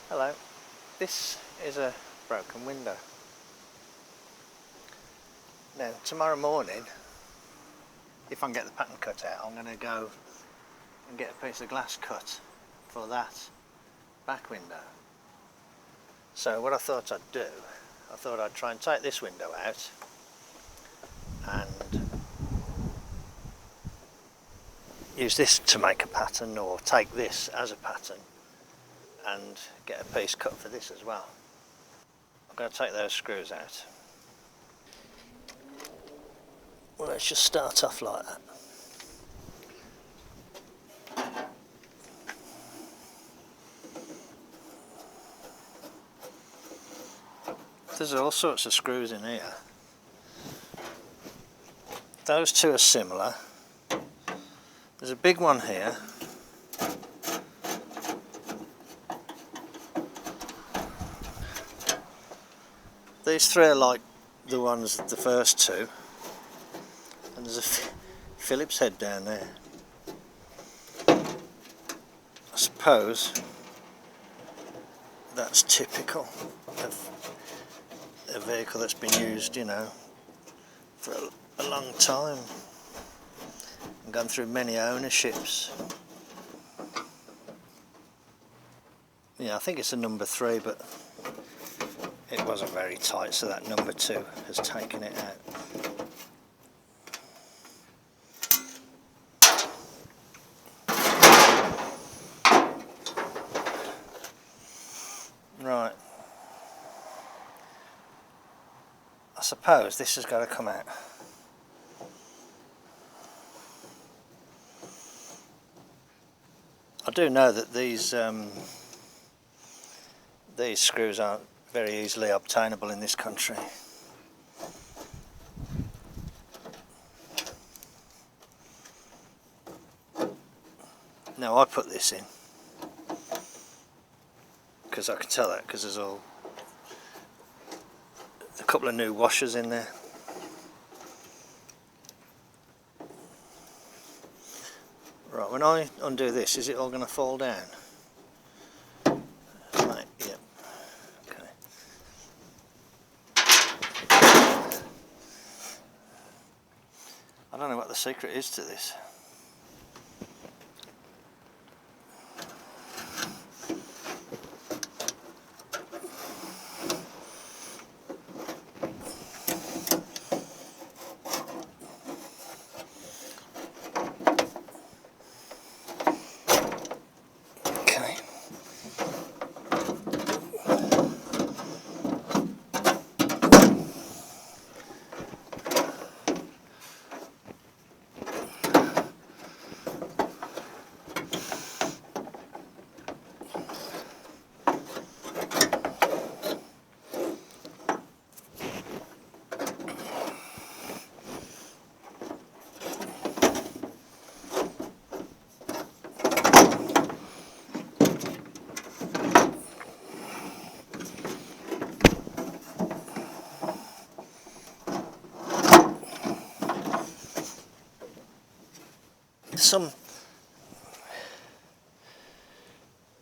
Hello, this is a broken window. Now tomorrow morning, if I can get the pattern cut out, I'm going to go and get a piece of glass cut for that back window. So what I thought I'd do, I thought I'd try and take this window out and use this to make a pattern, or take this as a pattern and get a piece cut for this as well. I'm going to take those screws out. Well, let's just start off like that. There's all sorts of screws in here. Those two are similar. There's a big one here. These three are like the ones, the first two. And there's a Phillips head down there. I suppose that's typical of a vehicle that's been used, you know, for a long time and gone through many ownerships. Yeah, I think it's a number 3, but it wasn't very tight, so that number 2 has taken it out. Right. I suppose this has got to come out. I do know that these screws aren't very easily obtainable in this country. Now I put this in because I can tell that because there's a couple of new washers in there. Right, when I undo this, is it all going to fall down? Right, yep. Okay. I don't know what the secret is to this.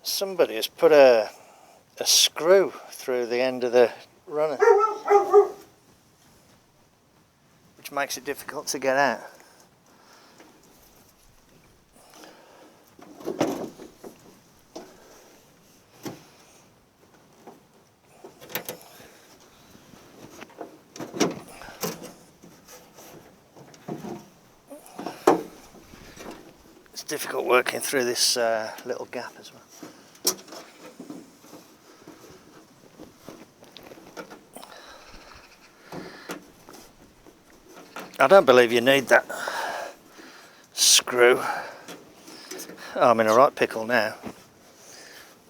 Somebody has put a screw through the end of the runner, which makes it difficult to get out. It's difficult working through this little gap as well. I don't believe you need that screw. Oh, I'm in a right pickle now.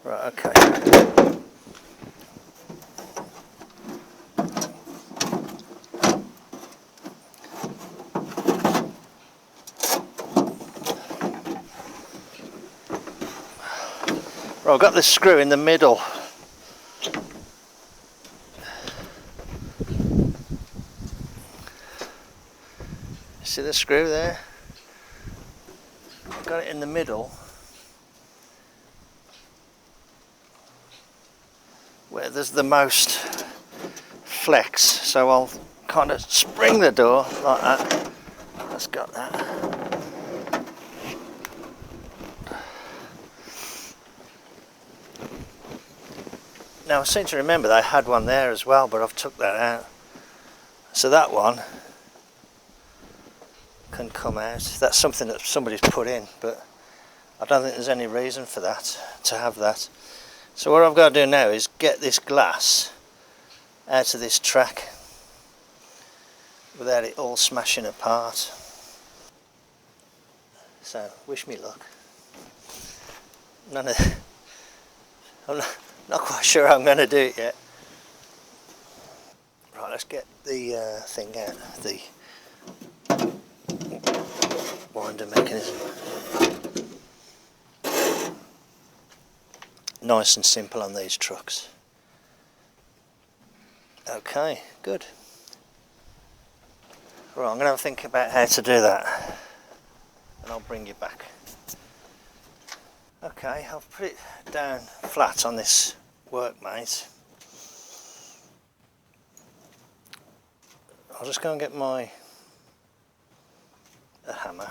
Right, okay. Right, I've got this screw in the middle. See the screw there? I've got it in the middle. where there's the most flex, so I'll kind of spring the door like that. That's got that. Now I seem to remember they had one there as well, but I've took that out. So that one can come out. That's something that somebody's put in, but I don't think there's any reason for that, to have that. So what I've got to do now is get this glass out of this track without it all smashing apart. So wish me luck. I'm not quite sure how I'm going to do it yet. Right, let's get the thing out, the winder mechanism. Nice and simple on these trucks. Okay, good. Right, I'm going to have a think about how to do that, and I'll bring you back. Okay, I'll put it down flat on this workmate. I'll just go and get a hammer.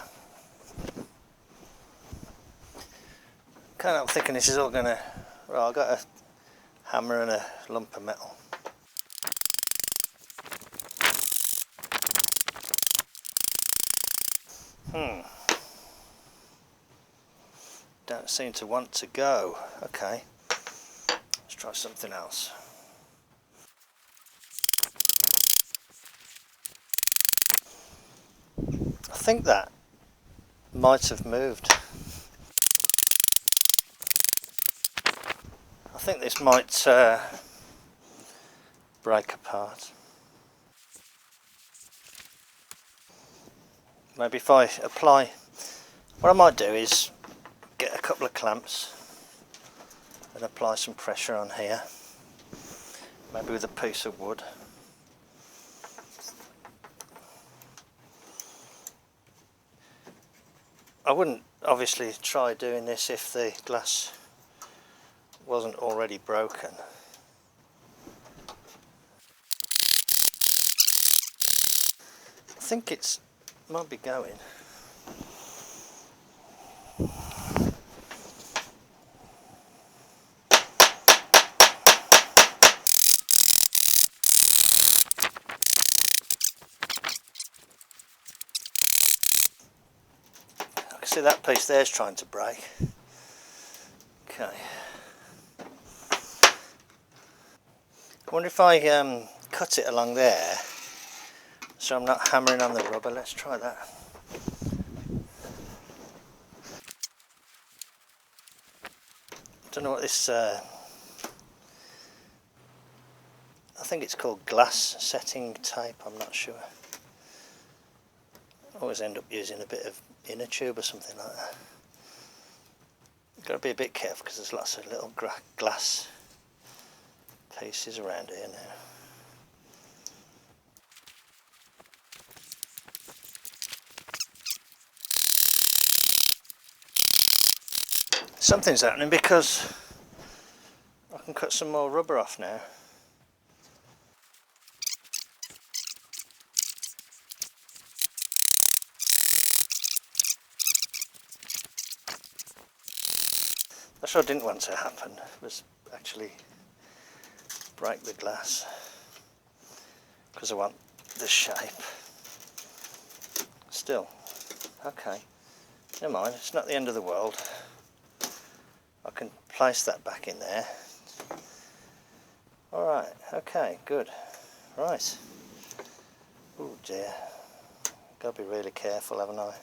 Kind of thinking this is all going to... Right, I've got a hammer and a lump of metal. Don't seem to want to go. Okay, let's try something else. I think that might have moved. I think this might break apart. Maybe if I apply, what I might do is get a couple of clamps and apply some pressure on here, maybe with a piece of wood. I wouldn't obviously try doing this if the glass wasn't already broken. I think it might be going. See, that piece there's trying to break. Okay. I wonder if I cut it along there so I'm not hammering on the rubber. Let's try that. Don't know what this I think it's called glass setting tape, I'm not sure. I always end up using a bit of inner tube or something like that. You've got to be a bit careful because there's lots of little glass pieces around here now. Something's happening because I can cut some more rubber off now. That's what I didn't want to happen, was actually break the glass, because I want the shape. Still, okay, never mind, it's not the end of the world. I can place that back in there. Alright, okay, good. Right. Oh dear. Got to be really careful, haven't I?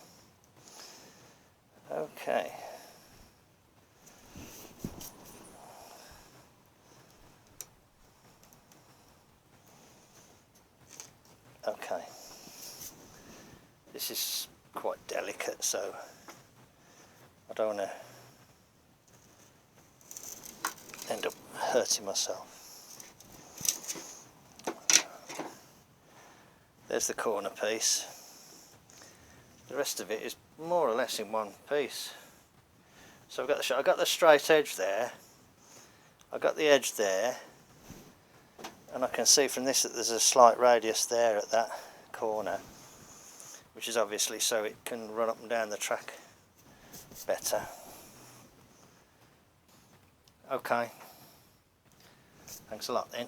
Okay. Okay. This is quite delicate, so I don't want to end up hurting myself. There's the corner piece. The rest of it is more or less in one piece. So I've got the straight edge there. I've got the edge there. And I can see from this that there's a slight radius there at that corner, which is obviously so it can run up and down the track better. Okay, thanks a lot then.